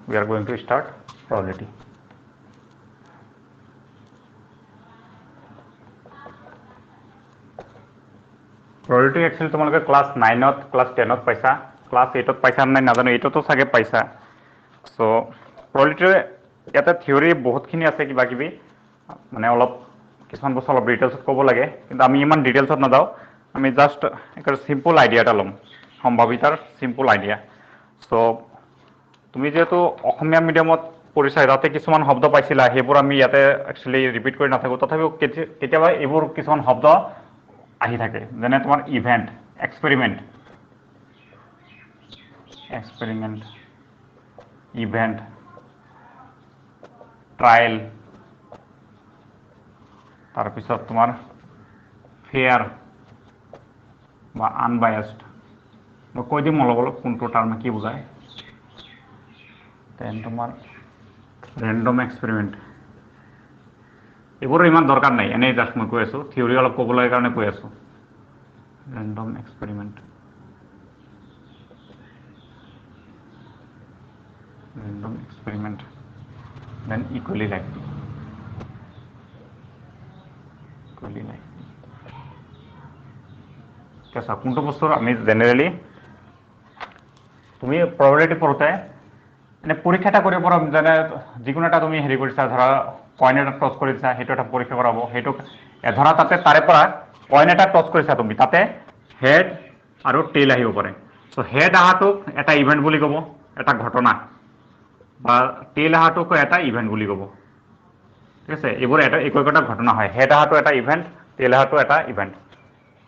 we are going to start probability. Probability actually তোমালোকে class 9ত class 10ত পাইছা, class 8ত পাইছা নাই নাজানো, 8তো চাগে পাইছা। সো probability ইয়াতে থিওৰি বহুতখিনি আছে, কিবা কিবি মানে অলপ কিছুমান বস্তু অলপ ডিটেইলছত ক'ব লাগে, কিন্তু আমি ইমান ডিটেইলছত নাযাওঁ, আমি জাষ্ট একটা সিম্পল আইডিয়া এটা ল'ম, সম্ভাৱিতাৰ সিম্পল আইডিয়া। সো তুমি যেহেতু অসমীয়া মিডিয়ামত পঢ়িছা, তাতে কিছুমান শব্দ পাইছিলা, সেইবোৰ আমি ইয়াতে একচুৱেলি ৰিপিট কৰি নাথাকোঁ, তথাপিও কেতিয়াবা এইবোৰ কিছুমান শব্দ আহি থাকে, যেনে তোমাৰ ইভেণ্ট, এক্সপেৰিমেণ্ট, ইভেণ্ট, ট্ৰায়েল, তাৰপিছত তোমাৰ ফেয়াৰ বা আনবায়াসড। মই কৈ দিম অলপ অলপ কোনটো টাৰ্মে কি বুজায়। দেন তোমাৰ ৰেণ্ডম এক্সপেৰিমেণ্ট, এইবোৰৰ ইমান দৰকাৰ নাই, এনেই জাষ্ট মই কৈ আছোঁ, থিয়ৰী অলপ ক'বলৈ কাৰণে কৈ আছোঁ। Random experiment, then equally likely. আচ্ছা, কোনটো বস্তুৰ আমি জেনেৰেলি তুমি প্ৰবাবিলিটি পঢ়োঁতে এনে পৰীক্ষা এটা কৰিব পাৰা, যেনে যিকোনো এটা তুমি হেৰি কৰিছা, ধৰা কইন এটা টচ কৰিছা, সেইটো এটা পৰীক্ষা কৰাব, সেইটো ধৰা তাতে তাৰে পৰা কইন এটা টচ কৰিছা তুমি, তাতে হেড আৰু টেইল আহিব পাৰে। চ' হেড অহাটোক এটা ইভেণ্ট বুলি ক'ব, এটা ঘটনা, বা টেইল অহাটোক এটা ইভেণ্ট বুলি ক'ব। ঠিক আছে, এইবোৰ এটা একো ঘটনা হয়, হেড অহাটো এটা ইভেণ্ট, টেইল অহাটো এটা ইভেণ্ট।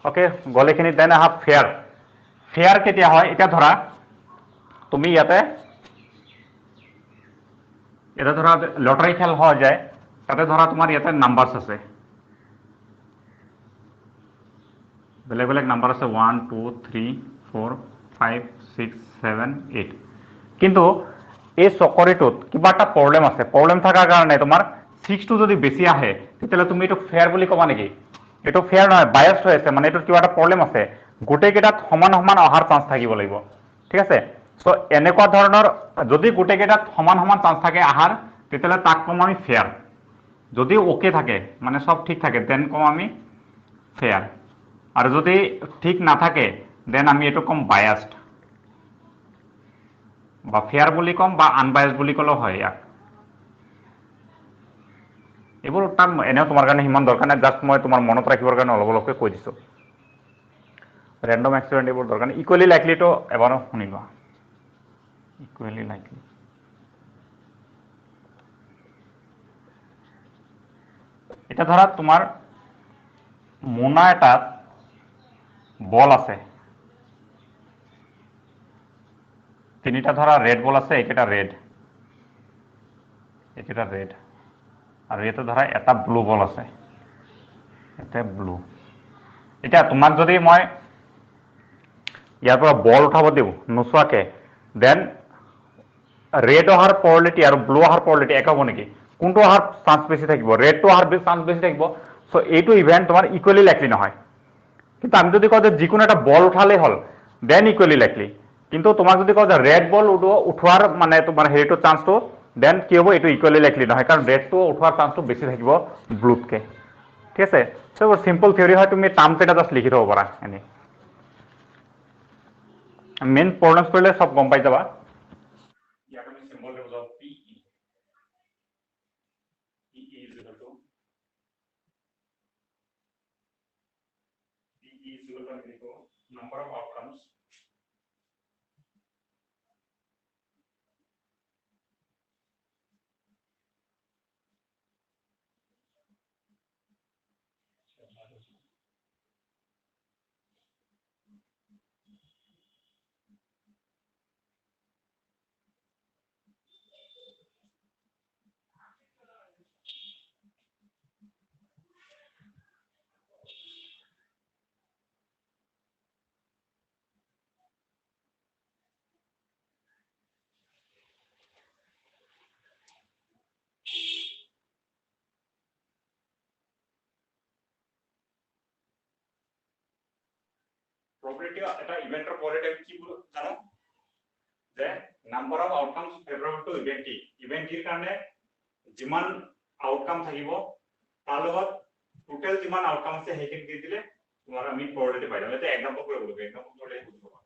অ'কে, গ'লেখিনি দেন আহা ফেয়াৰ। ফেয়াৰ কেতিয়া হয়, এতিয়া ধৰা তুমি ইয়াতে ধৰা লটাৰী খেল হোৱা যায়, তাতে ধৰা তোমাৰ ইয়াতে নাম্বাৰছ আছে, বেলেগ বেলেগ নাম্বাৰ আছে, 1 2 3 4 5 6 7 8, কিন্তু এই চকৰিটোত কিবা এটা প্ৰব্লেম আছে, প্ৰব্লেম থকাৰ কাৰণে তোমাৰ 6টো যদি বেছি আহে, তেতিয়াহ'লে তুমি এইটো ফেয়াৰ বুলি ক'বা নেকি? এইটো ফেয়াৰ নহয়, বায়াছ হৈ আছে, মানে এইটোত কিবা এটা প্ৰব্লেম আছে, গোটেইকেইটাত সমান সমান অহাৰ চান্স থাকিব লাগিব। ঠিক আছে, চ' এনেকুৱা ধৰণৰ যদি গোটেইকেইটাত সমান সমান চান্স থাকে আহাৰ, তেতিয়াহ'লে তাক ক'ম আমি ফেয়াৰ। যদি অ'কে থাকে, মানে চব ঠিক থাকে, দেন ক'ম আমি ফেয়াৰ। আৰু যদি ঠিক নাথাকে, দেন আমি এইটো ক'ম বায়াছড, বা ফেয়াৰ বুলি ক'ম, বা আনবায়াছড বুলি ক'লেও হয় ইয়াক। এইবোৰ তাত এনেও তোমাৰ কাৰণে সিমান দৰকাৰ নাই, জাষ্ট মই তোমাৰ মনত ৰাখিবৰ কাৰণে অলপ অলপকৈ কৈ দিছোঁ। ৰেণ্ডম এক্সপেৰিমেণ্ট এইবোৰ দৰকাৰ নাই। ইকুৱেলি লাইকলিটো এবাৰো শুনি লোৱা, ইকুৱেলি লাইকলি। এতিয়া ধৰা তোমাৰ মোনা এটাত বল আছে, তিনিটা ধৰা ৰেড বল আছে, এইকেইটা ৰেড, আৰু ইয়াতে ধৰা এটা ব্লু বল আছে, এটা ব্লু। এতিয়া তোমাক যদি মই ইয়াৰ পৰা বল উঠাব দিওঁ নোচোৱাকে, দেন ৰেড অহাৰ প্ৰবাবিলিটি আৰু ব্লু অহাৰ প্ৰবাবিলিটি এক হ'ব নেকি? কোনটো অহাৰ চান্স বেছি থাকিব? ৰেডটো অহাৰ চান্স বেছি থাকিব। চ' এইটো ইভেণ্ট তোমাৰ ইকুৱেলি লাইকলি নহয়। কিন্তু আমি যদি কওঁ যে যিকোনো এটা বল উঠালেই হ'ল, দেন ইকুৱেলি লাইকলি। কিন্তু তোমাক যদি কওঁ যে ৰেড বল উঠোৱাৰ মানে তোমাৰ হেৰিটো চান্সটো, দেন কি হ'ব, এইটো ইকুৱেলি লাইকলি নহয়, কাৰণ ৰেডটো উঠোৱাৰ চান্সটো বেছি থাকিব ব্লুতকে। ঠিক আছে, চ' চিম্পল থিয়ৰী হয়, তুমি টাৰ্ম কেইটা জাষ্ট লিখি থ'ব পাৰা এনেই। মেইন প্ৰব্লেমছ কৰিলে চব গম পাই যাবা। ইয়াক আমি চিম্বল বুজাওঁ, P E is equal two number of outcomes probability এটা ইভেন্টৰ probability কি জানো, যে number of outcomes favourable to event টি, ইভেন্ট টিৰ কাৰণে যিমান আউটকাম থাকিব তাৰ লগত টোটেল যিমান আউটকাম আছে সেইখিনি দি দিলে তোমাৰ আমি প্ৰবাবিলিটি পাই যাম। এটা এক্সাম্পল কৰিব লাগিব, এক্সাম্পল কৰিলে বুজি পাবা।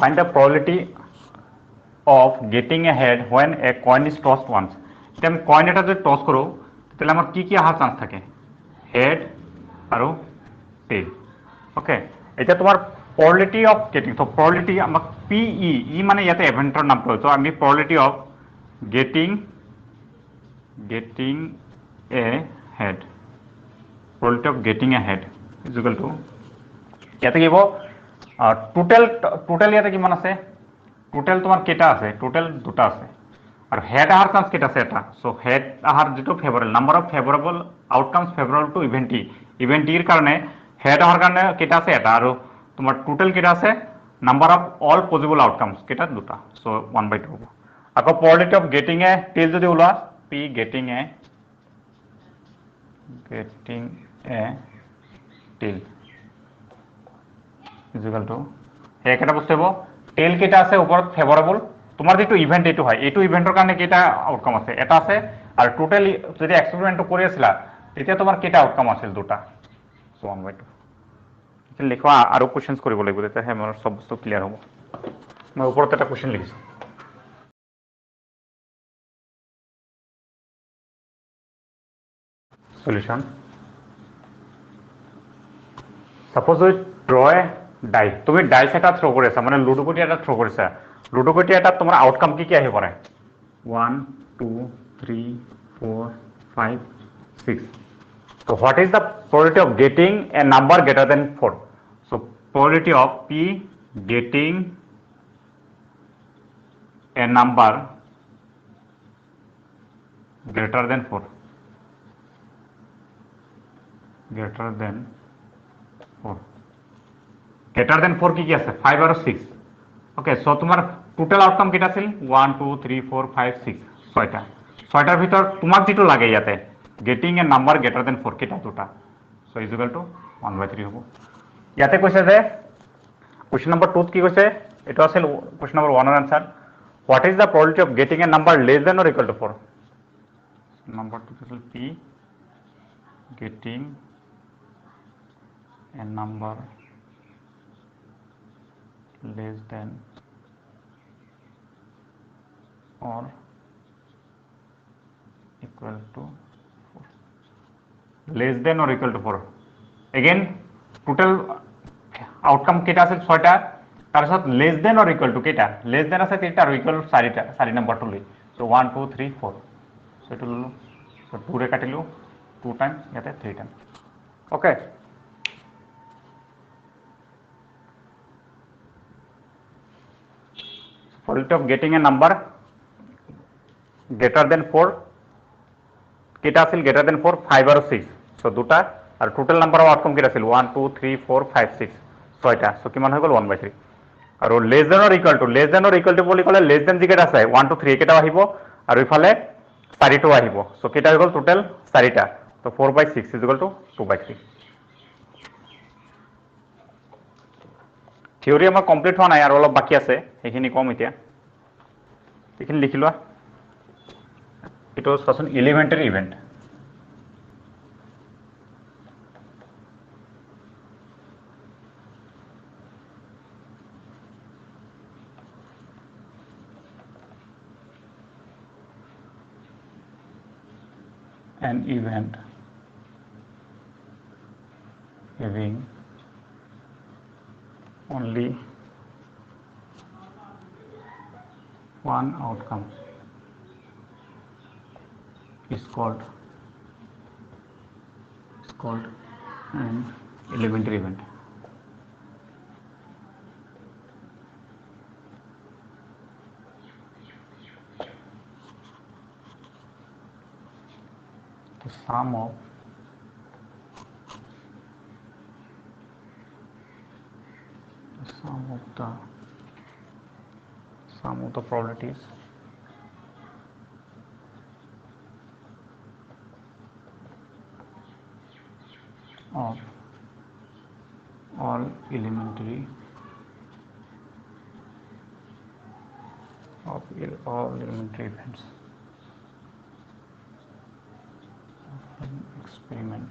Find the probability of getting ahead when a coin is tossed once. এতিয়া আমি কইন এটা যদি টছ কৰোঁ তেতিয়াহ'লে আমাৰ কি অহাৰ চান্স থাকে? হেড আৰু টেইল। অ'কে, এতিয়া তোমাৰ probability of getting, তো probability আমাক PE, ই মানে ইয়াতে ইভেন্টৰ নামটো হয়। তো আমি probability of getting ahead, probability of getting ahead is equal to, ইয়াতে কি হ'ব টোটেল ইয়াতে কিমান আছে? টোটেল তোমাৰ কেইটা আছে? টোটেল দুটা আছে আৰু হেড আহাৰ চান্স কেইটা আছে? এটা। চ' হেড আহাৰ যিটো favourable, number of favourable outcomes favourable to event টি, ইভেন্ট টিৰ কাৰণে হেড আহাৰ কাৰণে কেইটা আছে? এটা। আৰু তোমাৰ টোটেল কেইটা আছে? নাম্বাৰ অফ অল পজিবল আউটকামছ কেইটা? দুটা। চ' 1/2 হ'ব। আকৌ probability of getting a tail যদি ওলোৱা, P getting a tail is equal to, একেটা বস্তু হ'ব টেইল কেইটা আছে ওপৰত ফেভৰেবল, তোমাৰ যিটো ইভেন্ট এইটো হয়, এইটো ইভেন্টৰ কাৰণে কেইটা আউটকাম আছে? এটা আছে। আৰু টোটেল যদি এক্সপেৰিমেণ্টটো কৰি আছিলা তেতিয়া তোমাৰ কেইটা আউটকাম আছিল? দুটা। চ' 1/2 লিখোৱা আৰু কুৱেশ্যনছ কৰিব লাগিব, তেতিয়াহে মোৰ চব বস্তু ক্লিয়াৰ হ'ব। মই ওপৰত এটা কুৱেশ্যন লিখিছোঁ। সলিউশন, সাপোজ উই ড্ৰ এ ডাই, তুমি ডাইচ এটা থ্ৰ' কৰি আছা, মানে লুডুগুটি এটা থ্ৰ' কৰিছা। লুডুগুটি এটাত তোমাৰ আউটকাম কি আহি পৰে? 1 2 3 4 5 6। So what is the probability of getting a number greater than 4? So probability of P getting a number greater than 4, greater than 4, greater than 4 কি আছে? 5 আৰু 6। ওকে, চ' তোমাৰ টোটেল আউটকাম কেইটা আছিল? 1 2 3 4 5 6, ছয়টা। ছয়টাৰ ভিতৰত তোমাক যিটো লাগে ইয়াতে getting a number greater than 4 কেইটা? দুটা। চ' ইজ ইকুৱেল টু 1/3 হ'ব। ইয়াতে কৈছে যে কুৱেশ্যন নম্বৰ 2ত কি কৈছে? এইটো আছিল কুৱেশ্যন নম্বৰ 1ৰ answer. What is the probability of getting a number less than or equal to 4? নম্বৰটো আছিল P getting a number less than or equal to 4, less than or equal to 4। again total outcome কেইটা আছিল? ছয়টা। তাৰপিছত less than or equal to কেইটা? Less than আছে তিনিটা আৰু ইকুৱেল চাৰিটা, 4 নম্বৰটো লৈ। চ' 1 2 3 4, চ' এইটো ল'লোঁ। চ' 2ৰে কাটিলোঁ 2 টাইম, ইয়াতে 3 time. Okay, probability of getting a number greater than 4 কেইটা আছিল? greater than 4, 5 আৰু 6, চ' দুটা। আৰু টোটেল নাম্বাৰ অফ আউটকাম কেইটা আছিল? 1 2 3 4 5 6, ছয়টা। চ' কিমান হৈ গ'ল? 1/3। আৰু less than or equal to, less than or equal to বুলি ক'লে লেছ দেন যিকেইটা আছে 1 2 3 কেইটাও আহিব আৰু ইফালে 4টো আহিব। চ' কেইটা হৈ গ'ল? টোটেল 4টা। ত' 4/6 ইজ ইকুৱেল টু 2/3। থিয়ৰী আমাৰ কমপ্লিট হোৱা নাই, আৰু অলপ বাকী আছে, সেইখিনি কম এতিয়া। এইখিনি লিখি লোৱা। এইটো চোৱাচোন, elementary event. An event having only one outcome is called an elementary event. The sum of probabilities of all elementary events of an experiment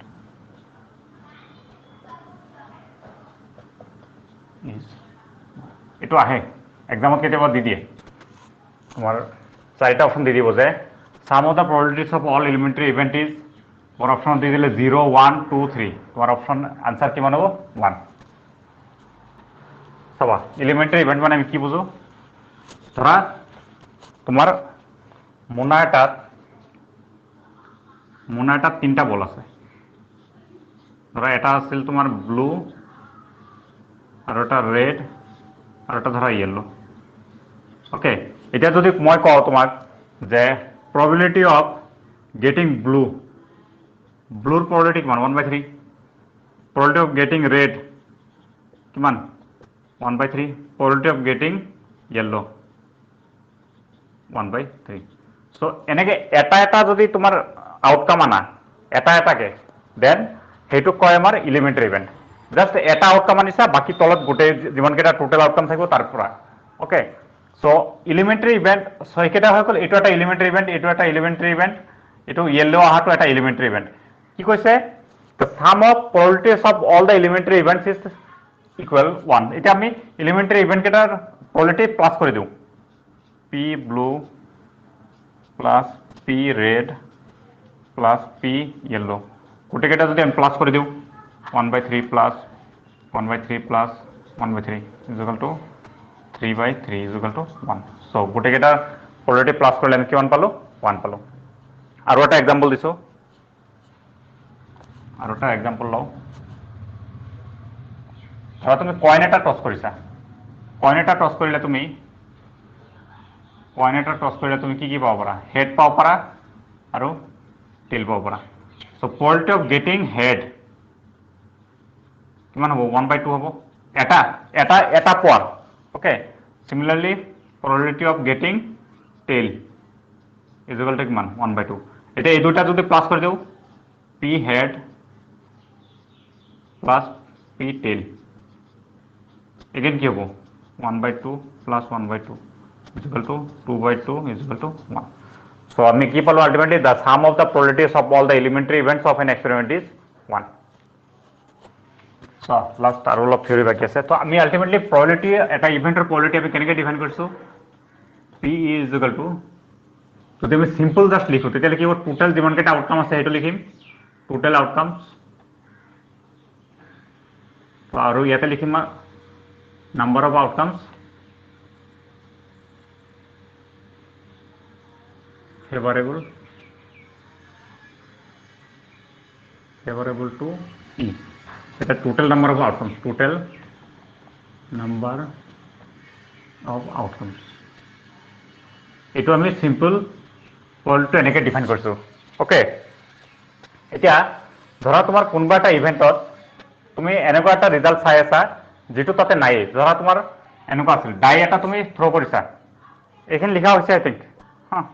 is এইটো আহে এক্সামত কেতিয়াবা দি দিয়ে তোমাৰ চাৰিটা অপশন দি দিব যে sum of the probabilities of all elementary event is মোৰ option দি দিলে 0 1 2 3 তোমাৰ অপশন আনসাৰ কিমান হ'ব 1 চাবা এলিমেন্টাৰি ইভেন্ট মানে আমি কি বুঝো ধৰা তোমাৰ মোনা এটাত তিনটা বল আছে ধৰা এটা আছিল তোমাৰ ব্লু আৰু এটা ৰেড আৰু এটা ধৰা ইয়েলো ওকে এটা যদি মই কওঁ তোমাক যে probability of getting blue ব্লুৰ probability কিমান 1/3 probability of getting red কিমান 1/3 probability of getting yellow 1/3 so এনেকে এটা যদি তোমাৰ আউটকাম আনা এটাকে দেন হেইটো কয় আমাৰ এলিমেন্টারি ইভেন্ট জাস্ট এটা আউটকাম আনিছা বাকি তলত গোটে যিমান কেটা টোটাল আউটকাম থাকিব তাৰ পৰা ওকে সো এলিমেন্টারি ইভেন্ট ছয়কেটা হৈ গল এটো এটা এলিমেন্টারি ইভেন্ট এটো ইয়েলো আহাটো এটা এলিমেন্টারি ইভেন্ট কি কৈছে the sum of probabilities of all the elementary events is equal 1 এটা আমি elementary event cater probability plus করে দিও p blue plus p red plus p yellow গোটে কেটা যদি আমি প্লাস করে দিও 1/3 plus 1/3 plus 1/3 is equal to 3/3 is equal to 1 so গোটে কেটা probability প্লাস করলে আমি কিমান পালো 1 পালো আৰু এটা एग्जांपल দিছো আৰু এটা एग्जांपल লও ধৰা তুমি কয়েন এটা টস কৰিছা কয়েন এটা টস কৰিলে তুমি কি পাব পাৰা হেড পাব পাৰা আৰু টেল পাব পাৰা so probability of getting head কিমান হ'ব 1/2 হ'ব এটা পোৱাৰ okay similarly probability of getting tail is equal to কিমান 1/2 এটা এই দুটা যদি প্লাস কৰি দিও p head plus p tail again কি হ'ব 1/2 plus 1/2 is equal to 2/2 is equal to 1 so আমি কি পালো ultimately the sum of the probabilities of all the elementary events of an experiment is 1 so last আৰু অলপ theory বাকি আছে তো আমি ultimately probability এটা ইভেন্টৰ probability আমি কেনেকৈ ডিফাইন কৰিছো p is equal to যদি আমি সিম্পল জাস্ট লিখো তেতিয়ালে কি হ'ব টোটাল যিমান কেটা আউটকাম আছে হেটো লিখিম টোটাল আউটকামস তো আৰু ইয়াতে লিখিম number of outcomes favorable to e এটা total number of outcomes এটো আমি সিম্পল probability এনেকে ডিফাইন কৰিছো ওকে এতিয়া ধৰা তোমাৰ কোনবা এটা ইভেন্টত তুমি এনেকুৱা এটা ৰিজাল্ট চাই আছা যেটো তাতে নাই ধৰা তোমাৰ এনেকুৱা আছিল ডাই এটা তুমি থ্ৰো কৰিছা এখানে লিখা হৈছে আই থিংক হ্যাঁ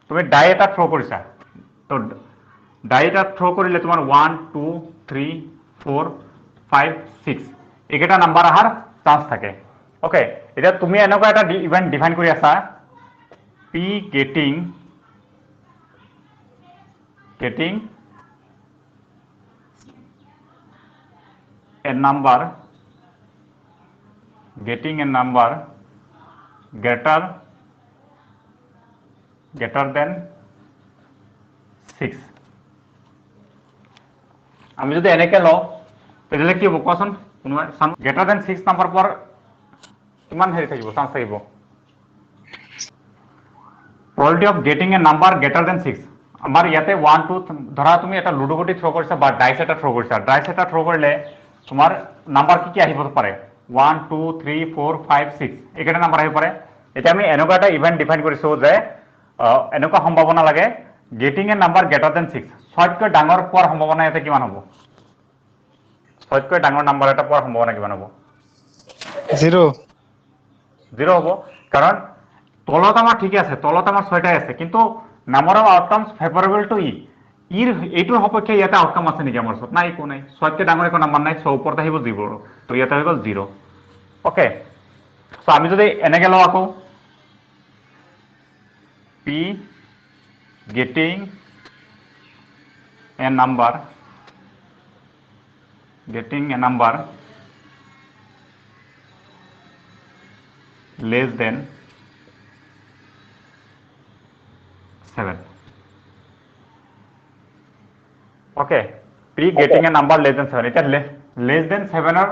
তুমি ডাই এটা থ্ৰো কৰিছা তো ডাই এটা থ্ৰো কৰিলে তোমাৰ 1 2 3 4 5 6 একেটা নাম্বাৰ আহাৰ চান্স থাকে ওকে এটা তুমি এনেকুৱা এটা ইভেন্ট ডিফাইন কৰি আছা p getting a number greater than 6 আমি যদি এনেকে লও তেতিয়ালে কি হ'ব কোৱাচোন কোনবা গ্ৰেটাৰ দেন 6 নাম্বাৰ পৰ কিমান হেৰি থাকিব চান্স থাকিব probability of getting a number greater than 6 আমাৰ ইয়াতে 1 2 ধৰা তুমি এটা লুডো গুটি থ্ৰ কৰিছা বা ডাইস এটা থ্ৰ কৰিছা ডাইস এটা থ্ৰ কৰিলে তোমাৰ নাম্বাৰ কি আহিব পাৰে 1 2 3 4 5 6 এইকেইটা নাম্বাৰ আহিব পাৰে এতিয়া আমি এনেকুৱা এটা ইভেন্ট ডিফাইন কৰিছো যে এনেকুৱা সম্ভাৱনা লাগে getting a number greater than 6 ছয়তকৈ ডাঙৰ পোৱাৰ সম্ভাৱনা ইয়াতে কিমান হ'ব ছয়তকৈ ডাঙৰ নাম্বাৰ এটা পোৱাৰ সম্ভাৱনা কিমান হ'ব 0 হ'ব কাৰণ তলত আমাৰ ঠিক আছে তলত আমাৰ ছয়টাই আছে কিন্তু নাম্বাৰ অফ আউটকামস ফেভৰেবল টু ইৰ এইটোৰ সপক্ষে ইয়াতে আউটকাম আছে নেকি আমাৰ ওচৰত নাই একো নাই ছয়তকৈ ডাঙৰ একো নাম্বাৰ নাই 100 ওপৰত আহিব 0 তো ইয়াতে হৈ গ'ল 0 ওকে সো আমি যদি এনেকৈ লওঁ আকৌ P getting a number less than 7 okay P getting a number less than 7 এটা less than 7 এর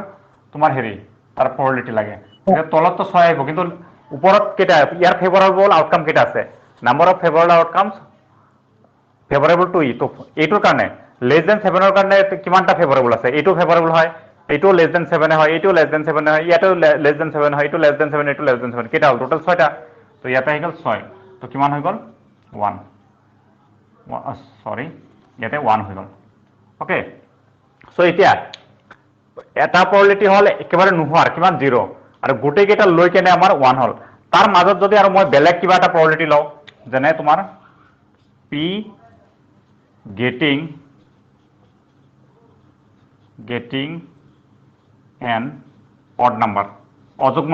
তোমার হেৰি তাৰ probability লাগে এটা তলত তো 6 আহিব কিন্তু ওপৰত কেটা ইয়াৰ ফেভৰেবল আউটকাম কেটা আছে নাম্বাৰ অফ ফেভৰেবল আউটকামস ফেভৰেবল টু ই তো এইটোৰ কাৰণে লেস দেন 7 এৰ কাৰণে কিমানটা ফেভৰেবল আছে এইটো ফেভৰেবল হয় এইটো লেস দেন 7 হয় এইটো লেস দেন 7 হয় ইয়াটো লেস দেন 7 হয় এইটো লেস দেন 7 এইটো লেস দেন 7 কেটা হল টোটাল 6টা তো ইয়াতে হৈ গল 6 তো কিমান হৈ গল 1 সরি ইয়াতে 1 হৈ গল ওকে সো এতিয়া এটা probability হল একেবাৰে নোহোৱাৰ কিমান 0 আৰু গোটেই কেইটা লৈ কেনে আমাৰ 1 হল তাৰ মাজত যদি আৰু মই বেলেগ কিবা এটা probability লও যেনে তোমাৰ P getting an odd number অযুগ্ম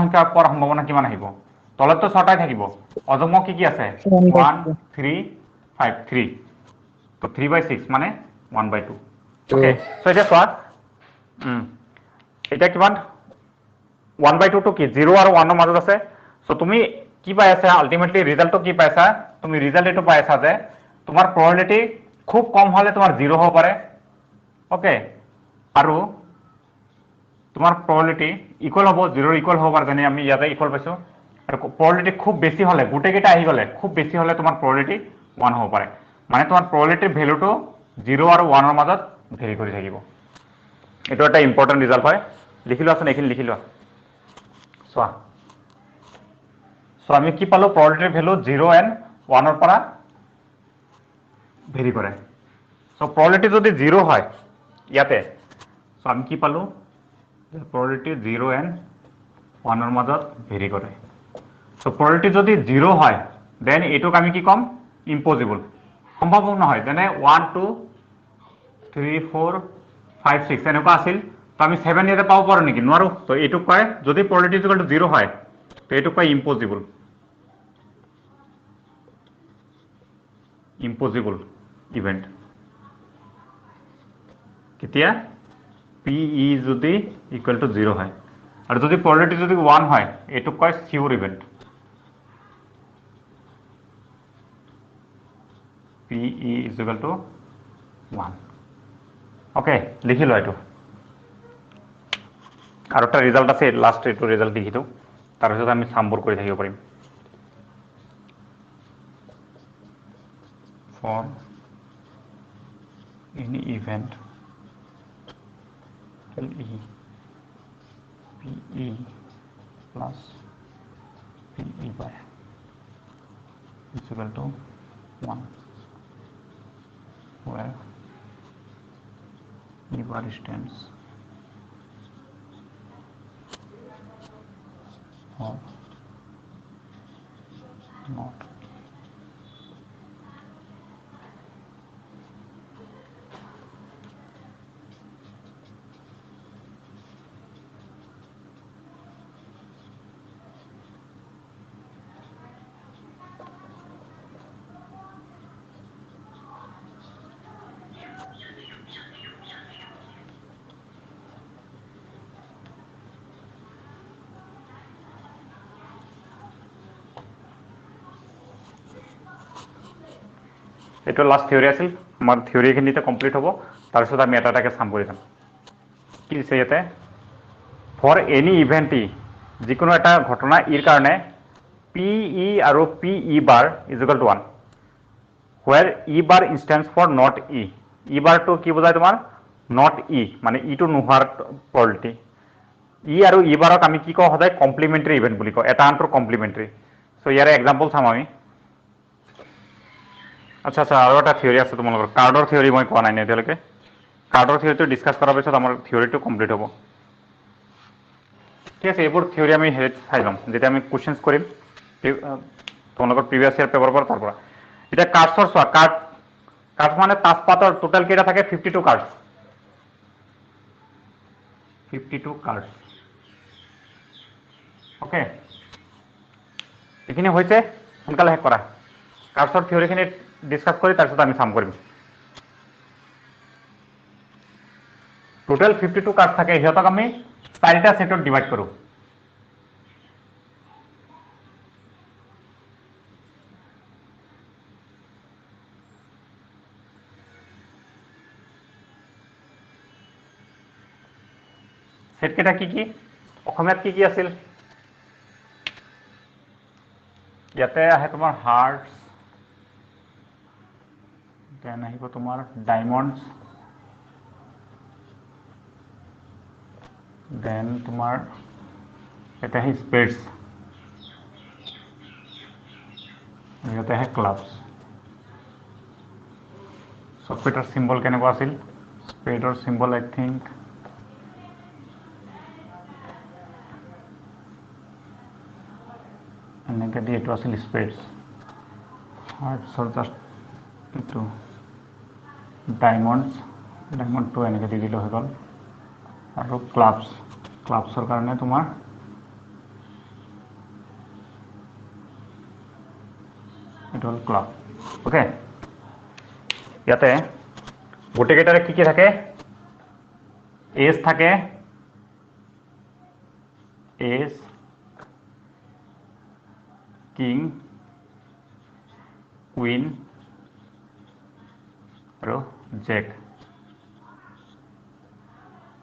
সংখ্যাৰ পোৱাৰ সম্ভাৱনা কিমান আহিব তলত তো 6টাই থাকিব অযুগ্ম কি আছে 1 3 5 3 তো 3/6 মানে 1/2 ওকে সো এটা চোৱা এটা কিমান 1/2 তো কি 0 আৰু 1 ৰ মাজত আছে সো তুমি কি পাই আছা আলটিমেটলি ৰিজাল্টটো কি পাইছা তুমি ৰিজাল্ট এটো পাই আছা যে তোমাৰ probability খুব কম হলে তোমাৰ 0 হ'ব পাৰে ওকে আৰু তোমাৰ probability ইকুয়াল হ'ব 0 ইকুয়াল হ'ব পাৰে যেনে আমি ইয়াতে ইকুয়াল পাইছো আৰু probability খুব বেছি হলে গুটে কেটা আহি গলে খুব বেছি হলে তোমাৰ probability 1 হ'ব পাৰে মানে তোমাৰ probability ভ্যালুটো 0 আৰু 1 ৰ মাজত ভেৰি কৰি থাকিব এটো এটা ইম্পৰ্টেন্ট ৰিজাল্ট হয় লিখিলো আছে নেকি লিখিলো চোৱা সো আমি কি পালো probability ভ্যালু 0 and 1 ৰ পৰা ভেৰি কৰে সো probability যদি 0 হয় ইয়াতে সো আমি কি পালো probability 0 and 1 ৰ মাজত ভেৰি কৰে সো probability যদি 0 হয় দেন এটোক আমি কি কম ইম্পসিবল সম্ভৱ নহয় যেনে 1 2 3 4 5 6 এনেকুৱা আছিল তো আমি 7 ইয়াতে পাব পাৰো নেকি নোৱাৰো তো এটোক কয় যদি probability 0 হয় তো এটোক কয় ইম্পসিবল ইভেন্ট কেতিয়া PE যদি ইকুয়াল টু 0 হয় আর যদি probability যদি 1 হয় এটোক কয় sure event PE is equal to 1 okay লিখি লো এটো আর একটা রেজাল্ট আছে লাস্ট এটো রেজাল্ট লিখি দাও তার সাথে আমি সামবোৰ কৰি থাকিব পাৰিম for any event LE PE plus PE by is equal to 1 where E bar stands or not এটো লাস্ট থিওরি আছিল আমার থিওরি খিনিতে কমপ্লিট হ'ব তাৰ পিছত আমি এটাটাকে সাম কৰি যাম কি দিছে ইয়াতে ফৰ এনি ইভেন্ট ই যিকোনো এটা ঘটনা ইৰ কাৰণে পি ই আৰু P E bar is equal to 1 where E bar stands for not E বাৰটো কি বুজায় তোমাৰ নট ই মানে ইটো নোহোৱাৰ প্ৰবলিটি ই আৰু ই বাৰক আমি কি কওঁ সদায় কমপ্লিমেণ্টাৰী ইভেণ্ট বুলি কওঁ এটা আনটোৰ কমপ্লিমেণ্টাৰী চ' ইয়াৰে এক্সাম্পল চাম আমি আচ্ছা আচ্ছা আৰু এটা থিয়ৰী আছে তোমালোকৰ কাৰ্ডৰ থিয়ৰী মই কোৱা নাই এতিয়ালৈকে কাৰ্ডৰ থিয়ৰীটো ডিছকাছ কৰাৰ পিছত আমাৰ থিয়ৰীটো কমপ্লিট হ'ব ঠিক আছে এইবোৰ থিয়ৰী আমি হেৰিত চাই ল'ম যেতিয়া আমি কুৱেশ্যনছ কৰিম তোমালোকৰ প্ৰিভিয়াছ ইয়াৰ পেপাৰৰ পৰা তাৰ পৰা এতিয়া কাৰ্ডছৰ চোৱা কাৰ্ড মানে তাজপাতৰ টোটেল কেইটা থাকে 52 কাৰ্ড 52 কাৰ্ড ওকে এইখিনি হৈছে সোনকালে শেষ কৰা কাৰ্ডছৰ থিয়ৰীখিনি ডিছকাছ কৰি তাৰপিছত আমি চাম কৰিম টোটেল 52 কাৰ্ড থাকে সিহঁতক আমি 4টা সেটত ডিভাইড কৰোঁ সেট কেইটা কি অসমীয়াত কি আছিল ইয়াতে আহে তোমাৰ হাৰ্টছ দেন আহিব তোমাৰ ডায়মণ্ডছ দেন তোমাৰ এটা আহে স্পেডছ ইয়াতে আহে ক্লাবছ স্পেডৰ চিম্বল কেনেকুৱা আছিল স্পেডৰ চিম্বল আই থিংক এনেকৈ দি এইটো আছিল স্পেডছ হাৰ্টছৰ জাষ্ট এইটো ডায়মণ্ডটো এনেকৈ দি দিলোঁ হৈ গ'ল আৰু ক্লাবছৰ কাৰণে তোমাৰ এইটো হ'ল ক্লাব ওকে ইয়াতে গোটেইকেইটাৰে কি থাকে এজ থাকে এজ কিং কুইন আৰু জেক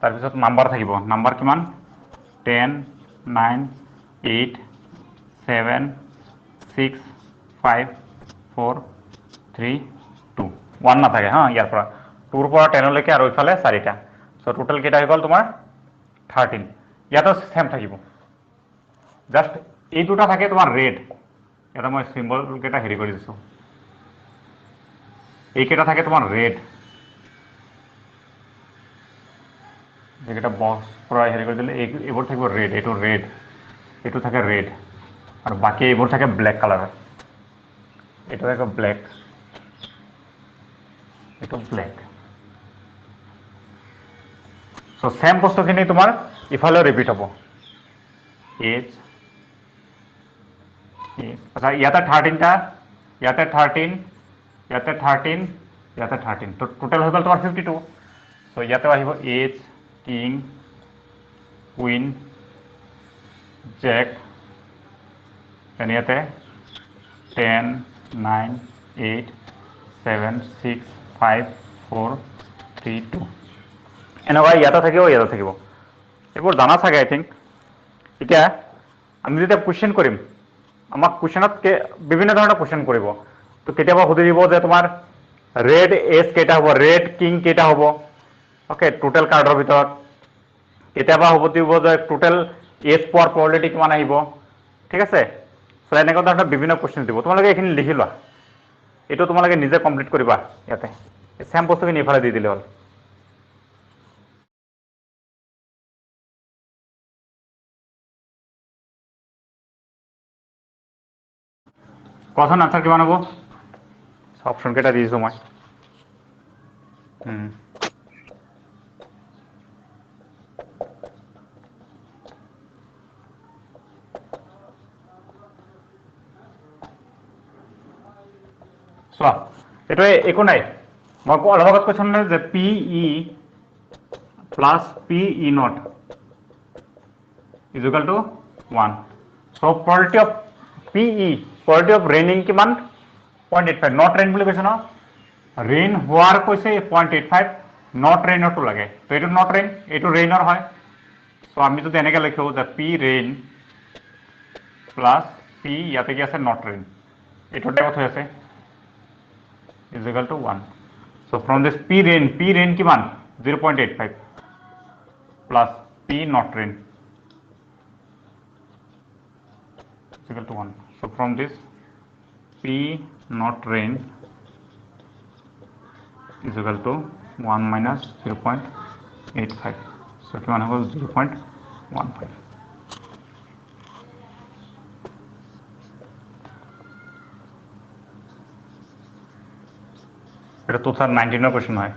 তাৰপিছত নাম্বাৰ থাকিব নাম্বাৰ কিমান 10 9 8 7 6 5 4 3 2 1 নাথাকে হা ইয়াৰ পৰা 2 পৰা 10 লৈকে আৰু ইফালে 4টা চ' টোটেল কেইটা হৈ গ'ল তোমাৰ 13 ইয়াতো সেম থাকিব জাষ্ট এই দুটা থাকে তোমাৰ ৰেড এটা মই চিম্বল কেইটা হেৰি কৰি দিছোঁ এইকেইটা থাকে তোমাৰ ৰেড যেটা বক্স পৰা হেৰি কৰি দিলে এইবোৰ থাকিব ৰেড এইটো থাকে ৰেড আৰু বাকি এইবোৰ থাকে ব্লেক কালাৰৰ এইটো থাকে ব্লেক এইটো ব্লেক সো সেম বস্তুখিনি তোমাৰ ইফালে ৰিপিট হ'ব এজ আচ্ছা ইয়াতে 13টা ইয়াতে 13 ইয়াতে 13 ইয়াতে 13 তো টোটেল হৈ গ'ল তোমাৰ 52 সো ইয়াতে আহিব এজ কিং কুইন জেক ইয়াতে 10 9 8 7 6 5 4 3 2 এনেকুৱা ইয়াতে থাকিব এইবোৰ জানা চাগে আই থিংক এতিয়া আমি যেতিয়া কুৱেশ্যন কৰিম আমাক কুৱেশ্যনত বিভিন্ন ধৰণৰ কুৱেশ্যন কৰিব তো কেতিয়াবা সুধি দিব যে তোমাৰ ৰেড এজ কেইটা হ'ব ৰেড কিং কেইটা হ'ব ওকে টোটেল কাৰ্ডৰ ভিতৰত কেতিয়াবা হ'ব দিব যে টোটেল এজ পোৱাৰ প্ৰবলিটি কিমান আহিব ঠিক আছে সো এনেকুৱা ধৰণৰ বিভিন্ন কুৱেশ্যন দিব তোমালোকে এইখিনি লিখি লোৱা এইটো তোমালোকে নিজে কমপ্লিট কৰিবা ইয়াতে সেম বস্তুখিনি ইফালে দি দিলে হ'ল কোৱাচোন আনসাৰ কিমান হ'ব অপশ্যন কেইটা দি দিছোঁ মই চোৱা এইটো একো নাই মই অলপ আগত কৈছোঁ যে P E plus P E not is equal to 1 so probability of P E probability of raining কিমান 0.85 নট ৰেইন বুলি কৈছে ন ৰেইন হোৱাৰ কৈছে 0.85 নট ৰেইনৰটো লাগে তো এইটো নট ৰেইন এইটো ৰেইনৰ হয় সো আমি যদি এনেকৈ লিখোঁ যে পি ৰেইন প্লাছ পি ইয়াতে কি আছে নট ৰেইন এইটো টাইপত হৈ আছে is equal to 1 so' from this P rain কিমান 0.85 plus P not rain is equal to 1 so from this p not rain is equal to 1 minus 0.85 so কিমান হ'ব 0.15 এটা 2019 এর কোশ্চেন হয়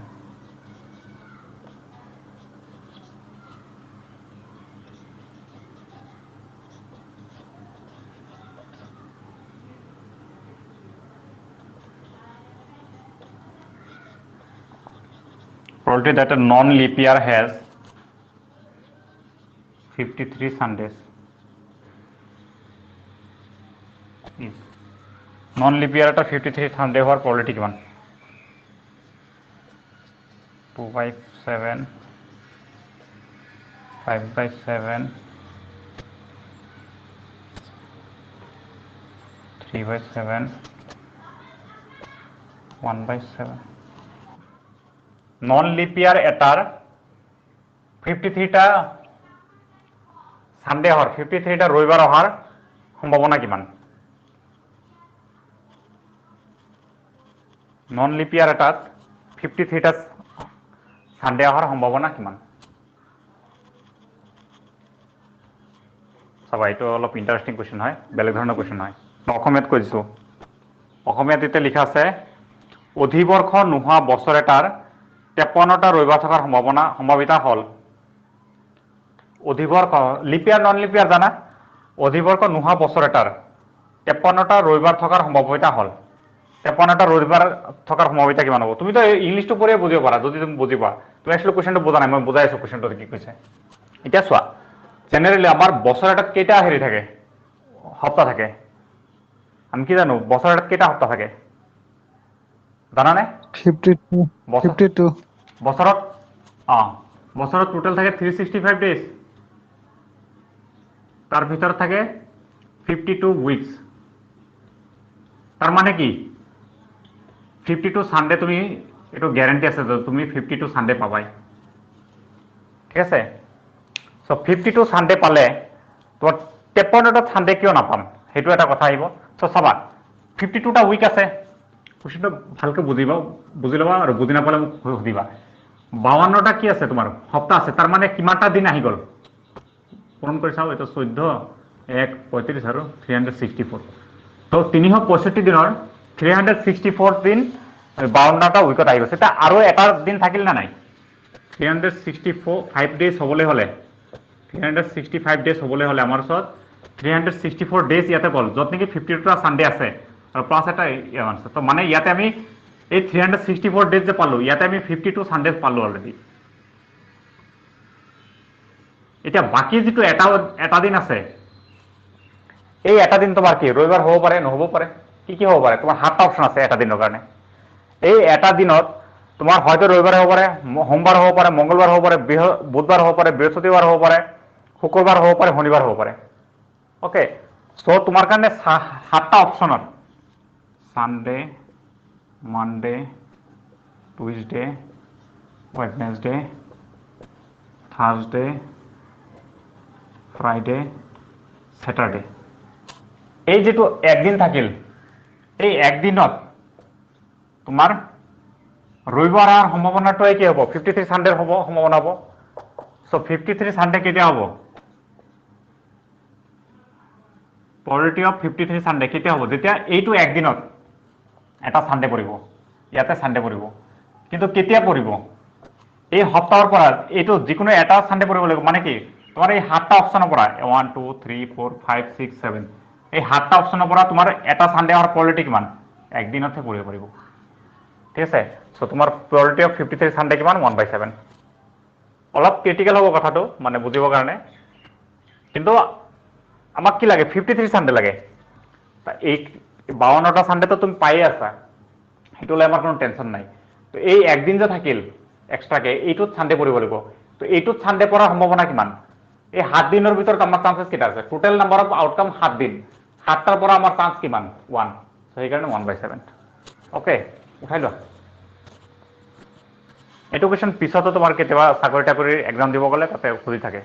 probability that a non-leap year has 53 Sundays is non-leap year at 53 Sunday হওয়ার probability কিমান 2 by 7 5 by 7 3 by 7 1 by 7 non lip ইয়ার এটার 53টা Sunday হওয়ার 53টা রবিবার হওয়ার সম্ভাবনা কিমান নন লিপ ইয়ার এটাত 53টা সানডে হওয়ার সম্ভাবনা কিমান সবাই এইটো অলপ ইন্টারেস্টিং কোশ্চেন হয় বেলেগ ধৰণৰ কোশ্চেন হয় অসমীয়াত কৈ দিছো অসমীয়াত এতিয়া লিখা আছে অধিবৰ্ষ নোহোৱা বছৰ এটাৰ 53টা ৰবিবাৰ থকাৰ সম্ভাৱিতা হল অধিবৰ্ষ লিপিয়াৰ নন লিপিয়াৰ জানা অধিবৰ্ষ নোহোৱা বছৰ এটাৰ 53টা ৰবিবাৰ থকাৰ সম্ভাৱিতা হল 53টা ৰবিবাৰ থকাৰ সম্ভাৱিতা কিমান হ'ব তুমি তো ইংলিশটো পঢ়িয়ে বুজিব পাৰা যদি তুমি বুজিবা তুমি আসলে কোশ্চেনটো বুজা নাই মই বুজাই আছো কোশ্চেনটো কি কৈছে এতিয়া চোৱা জেনাৰেলি আমাৰ বছৰ এটাত কেইটা হেৰি থাকে সপ্তাহ থাকে আমি কি জানো বছৰ এটাত কেইটা সপ্তাহ থাকে জানা নে 52 বছৰত বছৰত টোটাল থাকে 365 ডেজ তার ভিতর থাকে 52 উইকস তার মানে কি 52 সানডে তুমি এটো গ্যারান্টি আছে যে তুমি 52 সানডে পাবাই ঠিক আছে সো 52 সানডে পালে তোমার 53টা সানডে কিয় নাপাম হেতু এটা কথা আহিব সো চাবা 52টা উইক আছে কোশ্চেনটো ভালকে বুজি লবা আৰু বুজি নাপালে মোক সুধিবা 52টা কি আছে তোমাৰ সপ্তাহ আছে তাৰ মানে কিমানটা দিন আহি গল পূৰণ কৰে চাও এটা 14 1 35 আৰু 364 তো 365 দিনৰ 364 দিন 52টা উইকত আহিব সেটা আৰু এটা দিন থাকিল না নাই 365 ডেজ হবলে হলে 365 ডেজ হবলে হলে আমাৰ ওচৰত 364 ডেজ ইয়াতে গল যত নেকি 52টা সানডে আছে আৰু প্লাস এটা আছে তো মানে ইয়াতে আমি এই 364 ডেজ যে পালো ইয়াতে আমি 52 সানডে পালো অলরেডি এটা বাকি যেটো এটা দিন আছে এই এটা দিন তোমার কি রবিবার হব পারে নহব পারে কি হব পারে তোমার 7টা অপশন আছে এটা দিনৰ কাৰণে এই এটা দিনত তোমার হয়তো রবিবার হব পারে সোমবার হব পারে মঙ্গলবার হব পারে বুধবার হব পারে বৃহস্পতিবার হব পারে শুক্রবার হব পারে শনিবার হব পারে ওকে সো তোমার কাৰণে 7টা অপশন আছে Sunday Monday Tuesday Wednesday Thursday Friday Saturday এই যেটো একদিন থাকিল এই একদিনত তোমার রবিবার আর সম্ভাবনাটাই কি হব 53 সানডে হব সম্ভাবনা হব সো 53 সানডে কেতিয়া হব probability of 53 সানডে কেতিয়া হব যেতিয়া এইটো একদিনত এটা সানডে পৰিব ইয়াতে সানডে পৰিব কিন্তু কেতিয়া পৰিব এই সপ্তাহৰ পৰা এইটো যিকোনো এটা সানডে পৰিব লাগিব মানে কি তোমাৰ এই 7টা অপশনৰ পৰা 1 2 3 4 5 6 7 এই 7টা অপশনৰ পৰা তোমাৰ এটা সানডে হওয়াৰ probability কিমান একদিনতে পৰিব পাৰিব ঠিক আছে সো তোমাৰ probability of 53 সানডে কিমান 1/7 অলপ ক্ৰিটিক্যাল হ'ব কথাটো মানে বুজিবৰ কাৰণে কিন্তু আমাক কি লাগে 53 সানডে লাগে এই 52টা সানডে তো তুমি পাই আছা হেতুলে আমাৰ কোনো টেনশন নাই তো এই একদিন যে থাকিল এক্সট্ৰাকে এইটোত সানডে পৰিব লাগিব তো এইটোত সানডে পৰাৰ সম্ভাৱনা কিমান এই 7 দিনৰ ভিতৰত আমাৰ চান্সেছ কেইটা আছে টোটেল নাম্বাৰ অফ আউটকাম 7 দিন 7টাৰ পৰা আমাৰ চান্স কিমান 1 সো সেইকাৰণে 1/7 ওকে উঠাই লোৱা এইটো কোৱেশ্চন পিছতো তোমাৰ কেতিয়াবা চাকৰি টাকৰিৰ এক্সাম দিব গ'লে তাতে খুলি থাকে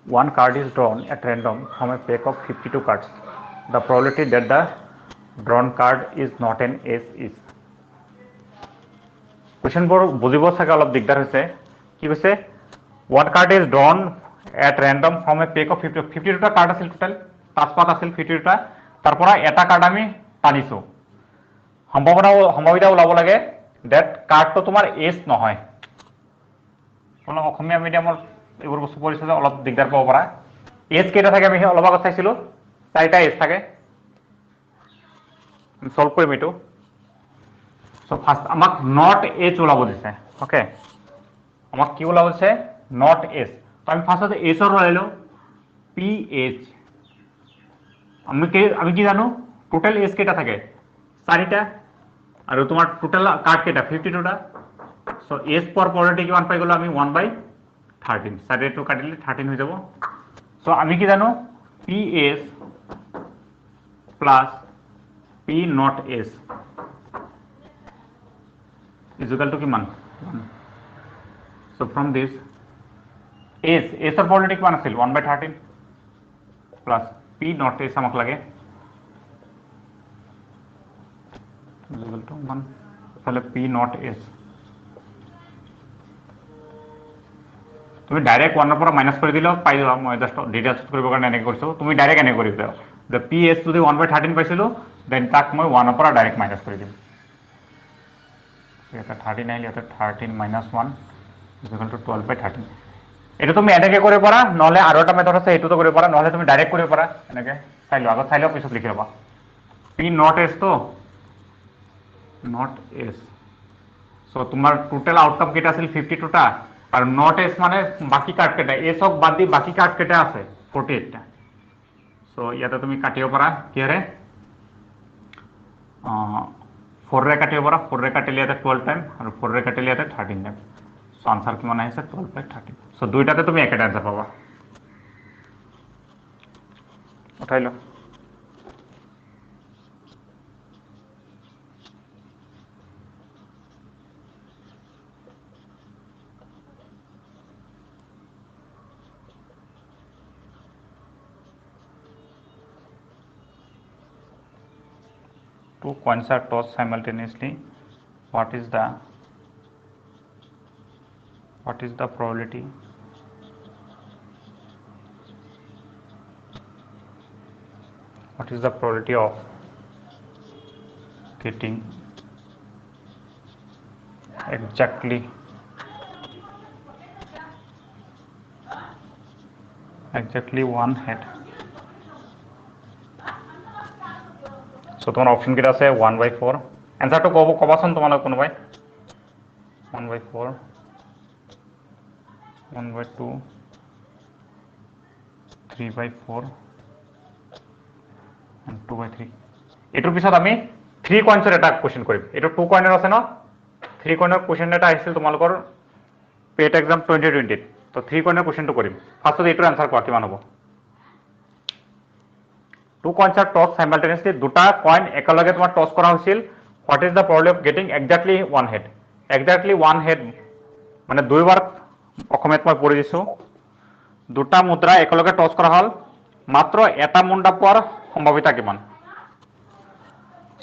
One card is drawn at random from a pack of 52 cards. The probability that the drawn card is not an ace is. Question বোৰ বুজিব চাগে অলপ দিগদাৰ হৈছে কি কৈছে one card is drawn at random from a pack of 52টা card আছিল টোটাল পাঁচপাত আছিল 52টা তাৰ পৰা এটা কাৰ্ড আমি টানিছো সম্ভাৱিতা ওলাব লাগে that কাৰ্ডটো তোমাৰ এচ নহয় কোন অসমীয়া মিডিয়ামৰ এইবোৰ বস্তু পঢ়িছে যে অলপ দিগদাৰ পাব পাৰা এজ কেইটা থাকে আমি অলপ আগত চাইছিলো চাৰিটা এজ থাকে সলভ কৰিম এইটো সো ফাৰ্স্ট আমাক নট এজ ওলাব দিছে ওকে আমাক কি ওলাব দিছে নট এজ তো আমি ফাৰ্স্টতে এজৰ ওলাইলো পি এজ আমি কি জানো টোটাল এজ কেইটা থাকে চাৰিটা আৰু তোমাৰ টোটাল কাৰ্ড কেইটা 52টা সো এজ পাৰ probability কিমান পাই গলো আমি 1/13 সাইডে টু কাটিলে 13 হৈ যাব সো আমি কি জানো পি এস প্লাস পি নট এস ইজ ইকুয়াল টু কিমান সো ফ্রম দিস এস এর probability কিমান আছিল 1/13 প্লাস পি নট এস আমাক লাগে ইজ ইকুয়াল টু 1 তাহলে পি নট এস তুমি ডাইরেক্ট 1 পৰা মাইনাস কৰি দিলেও পাই যাবা মই জাস্ট ডিটেইলস কৰিব কাৰণে এনে কৰিছো তুমি ডাইৰেক্ট এনে কৰি দিবা the ps যদি 1/13 পাইছিলো দেন তাক মই 1 পৰা ডাইৰেক্ট মাইনাস কৰি দিম এটা 13 আইলে এটা 13 - 1 ইকুয়াল টু 12/13 এটা তুমি এনেকে কৰিব পাৰা নহলে আৰু এটা মেথড আছে এটো তো কৰিব পাৰা নহলে তুমি ডাইৰেক্ট কৰিব পাৰা এনেকে চাইলো আগত চাইলো পিছত লিখি লবা p not s তো not s সো তোমাৰ টোটাল আউটকাম কেটা আছিল 52টা আর নট এস মানে বাকি কার্ড কেটা এস হক বাদ দি বাকি কার্ড কেটা আছে 48টা সো ইয়াতে তুমি কাটিব পারা কি রে 4 রে কাটিব পারা 4 রে কাটিলে ইয়াতে 12 টাইম আর 4 রে কাটিলে ইয়াতে 13 টাইম সো आंसर কিমান আহিছে 12/13 সো দুইটাতে তুমি একটা आंसर পাবা উঠাইলো Two coins are tossed simultaneously. What is the probability? What is the probability of getting exactly one head? So তোমার অপশন কেটা আছে 1/4 অ্যানসারটা কবাছন তোমার কোনোবাই 1/4 1/2 3/4 and 2/3 এটার পিছত আমি 3 কয়েন্সৰ এটা কোশ্চেন কৰিম এটা 2 কয়েনৰ আছে ন 3 কয়েনৰ কোশ্চেন এটা আহিছিল তোমালোকৰ পেট এক্সাম 2020 তো 3 কয়েনৰ কোশ্চেনটো কৰিম ফাৰ্স্টত এটাৰ আনসাৰ কোৱা কিমান হ'ব Two coins are tossed simultaneously. দুটা কয়েন একেলগে তোমার টস করা হৈছিল what is the probability of getting exactly one head exactly one head মানে দুইবার অসমীয়াত মই পঢ়ি দিছো দুটা মুদ্রা একেলগে টস করা হল মাত্র এটা মুন্ডা পোৱাৰ সম্ভাৱিতা কিমান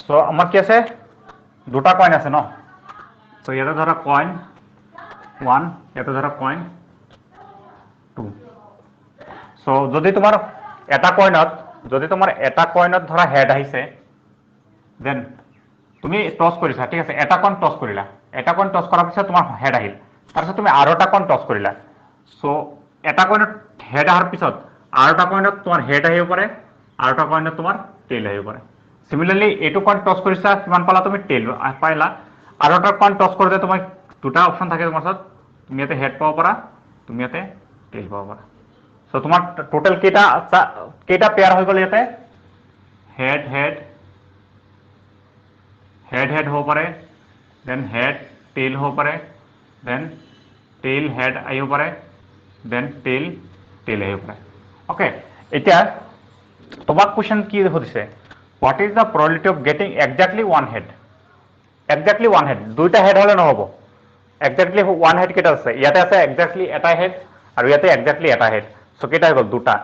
সো আমাৰ কি আছে দুটা কয়েন আছে ন সো ইয়াতে ধৰা কয়েন 1 ইয়াতে ধৰা কয়েন 2 সো যদি তোমাৰ এটা কয়েনত যদি তোমাৰ এটা কয়েনত ধৰা হেড আহিছে দেন তুমি টস কৰিছা ঠিক আছে এটা কয়েন টস কৰিলা এটা কয়েন টস কৰাৰ পিছত তোমাৰ হেড আহিল তাৰপিছত তুমি আৰু এটা কয়েন টস কৰিলা সো এটা কয়েনত হেড আহাৰ পিছত আৰু এটা কয়েনত তোমাৰ হেড আহিব পাৰে আৰু এটা কয়েনত তোমাৰ টেইল আহিব পাৰে সিমিলাৰলি এটো কয়েন টস কৰিছা কিমান পালা তুমি টেইল পাইলা আৰু এটা কয়েন টস কৰোতে তোমাৰ দুটা অপশন থাকে তোমাৰ সাথে তুমি ইয়াতে হেড পাব পাৰা তুমি ইয়াতে টেইল পাব পাৰা সো তোমাৰ টোটাল কেটা পেয়াৰ হয়ে গেল ইয়াতে হেড হেড হেড হেড হ'ব পাৰে, দেন হেড টেইল হ'ব পাৰে, দেন টেইল হেড আহিব পাৰে, দেন টেইল টেইল আহিব পাৰে। অ'কে, এতিয়া তোমাক কুৱেশ্যন কি সুধিছে, what is the probability of getting exactly one head? Exactly one head, দুইটা হেড হ'লে নহ'ব। একজেক্টলি ওৱান হেড কেইটা আছে? ইয়াতে আছে একজেক্টলি এটা হেড আৰু ইয়াতে একজেক্টলি এটা হেড। চ' কেইটা হৈ গ'ল? দুটা।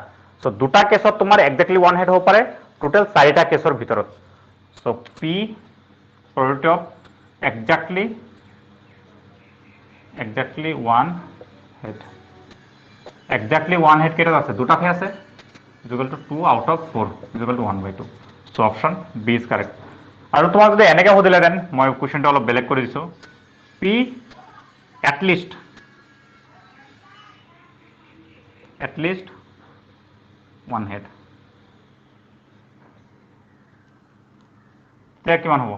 চ' দুটা কেছত তোমাৰ একজেক্টলি ওৱান হেড হ'ব পাৰে, টোটেল চাৰিটা কেছৰ ভিতৰত। So' P probability of exactly one head. Exactly one head কেইটাত আছে? দুটাতহে আছে। Equal to 2 out of 4 equal to 1/2। So' option B is correct. আৰু তোমাক যদি এনেকৈ সুধিলে দেন মই কুৱেশ্যনটো অলপ বেলেগ কৰি দিছোঁ, পি এটলিষ্ট ওৱান হেড, তেতিয়া কিমান হ'ব?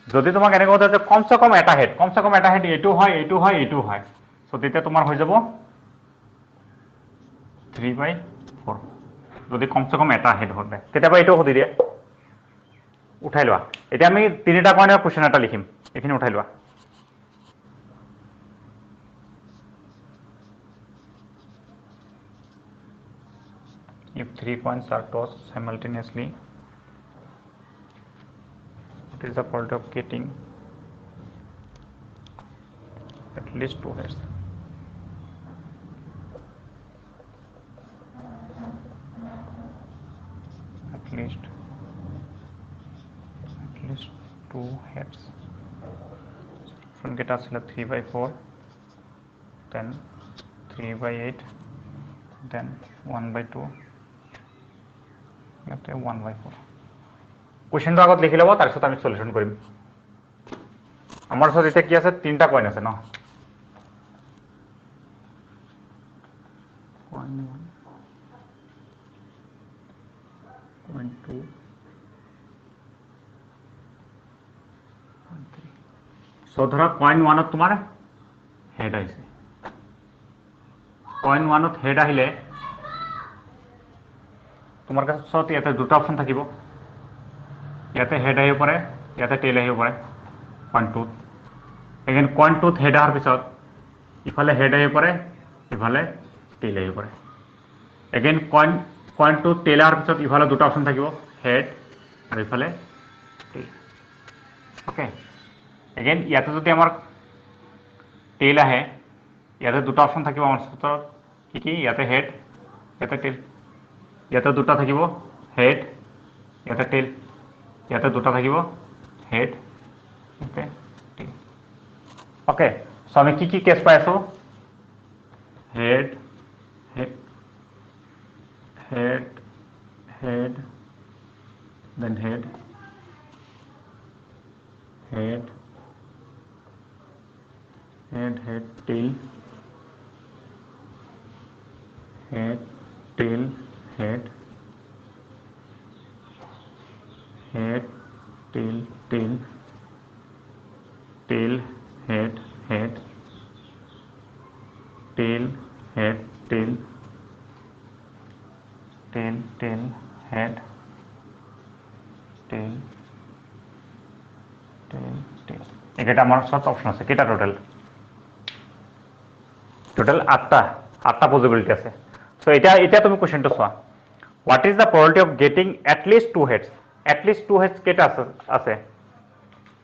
যদি তোমাক এনেকৈ সোধে যে কমচে কম এটা হেড, কমচে কম এটা হেড এইটো হয়, এইটো হয়, এইটো হয়, চ' তেতিয়া তোমাৰ হৈ যাব 3/4। যদি কমচে কম এটা হেড হয়, কেতিয়াবা এইটো সুধি দিয়ে, উঠাই লোৱা। এতিয়া আমি তিনিটা কইনৰ কুৱেশ্যন এটা লিখিম, এইখিনি উঠাই লোৱা। If 3 coins are tossed simultaneously, what is the probability of getting at least 2 heads? At least 2 heads. From get us 3/4, then 3/8, then 1/2, 1/4. কুৱেশ্যনটো আগত লিখি ল'ব, তাৰপিছত আমি সলিউশ্যন কৰিম। আমাৰ ওচৰত এতিয়া কি আছে? তিনিটা কইন আছে ন। Coin 1, coin 2, coin 3। চ' ধৰা কইন 1ত তোমাৰ হেড আহিছে। কইন 1ত হেড আহিলে তোমাৰ কাছত ইয়াতে দুটা অপশ্যন থাকিব, ইয়াতে হেড আহিব পাৰে, ইয়াতে টেইল আহিব পাৰে। কইন 2ত এগেইন কইন 2ত হেড অহাৰ পিছত ইফালে হেড আহিব পাৰে, ইফালে টেইল আহিব পাৰে। এগেইন কইন 2ত টেইল অহাৰ পিছত ইফালে দুটা অপশ্যন থাকিব, হেড আৰু ইফালে টেইল। অ'কে, এগেইন ইয়াতে যদি আমাৰ টেইল আহে, ইয়াতে দুটা অপশ্যন থাকিব আমাৰ ওচৰত, কি কি? ইয়াতে হেড, ইয়াতে টেইল। ইয়াতে দুটা থাকিব, হেড, ইয়াতে টেইল। ইয়াতে দুটা থাকিব, হেড, ইয়াতে টেইল। অ'কে, চ' আমি কি কি কেছ পাই আছোঁ? Head, head, head, head, then head, head, head, head, tail, head, tail, head, head, tail, tail, tail, head, head, tail, head, tail, tail, tail, head, tail, tail, tail। এইকেইটা আমাৰ ওচৰত option আছে। কেইটা টোটেল 8টা পজিবিলিটি আছে। চ' এতিয়া তুমি কুৱেশ্যনটো চোৱা, what is the probability of getting at least 2 heads? At least 2 heads কেইটা আছে?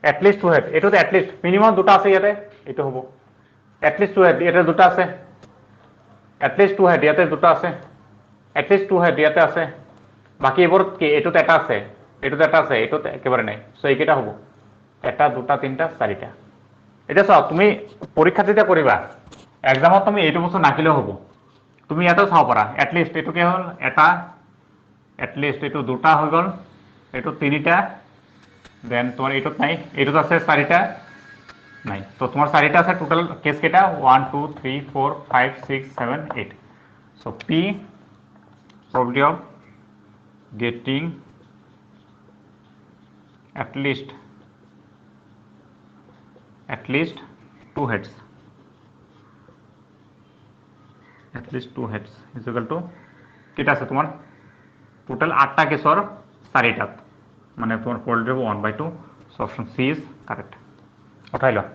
এটলিষ্ট 2 হেড, এইটোত এটলিষ্ট মিনিমাম দুটা আছে ইয়াতে, এইটো হ'ব এটলিষ্ট 2 হেড, ইয়াতে দুটা আছে। এটলিষ্ট 2 হেড, ইয়াতে দুটা আছে। এটলিষ্ট 2 হেড, ইয়াতে আছে। বাকী এইবোৰত কি? এইটোত এটা আছে, এইটোত এটা আছে, এইটোত একেবাৰে নাই। চ' এইকেইটা হ'ব 1, 2, 3, 4টা। এতিয়া চোৱা, তুমি পৰীক্ষাত যেতিয়া কৰিবা, এক্সামত তুমি এইটো বস্তু নাকিলেও হ'ব, তুমি ইয়াতেও চাব পাৰা। এটলিষ্ট এইটো কি হ'ল? এটা, এটলিষ্ট এইটো দুটা হৈ গ'ল, এইটো 3টা, দেন তোমাৰ এইটোত নাই, এইটোত আছে 4টা, নাই। তো তোমাৰ 4টা আছে। টোটেল কেছ কেইটা? 1, 2, 3, 4, 5, 6, 7, 8। So' P probability of getting at least 2 heads, at least 2 heads is equal to কেইটা আছে তোমাৰ? টোটেল 8টা কেছৰ 4টাত মানে তোমার probability হবে 1/2 so option C is correct উঠাই লোৱা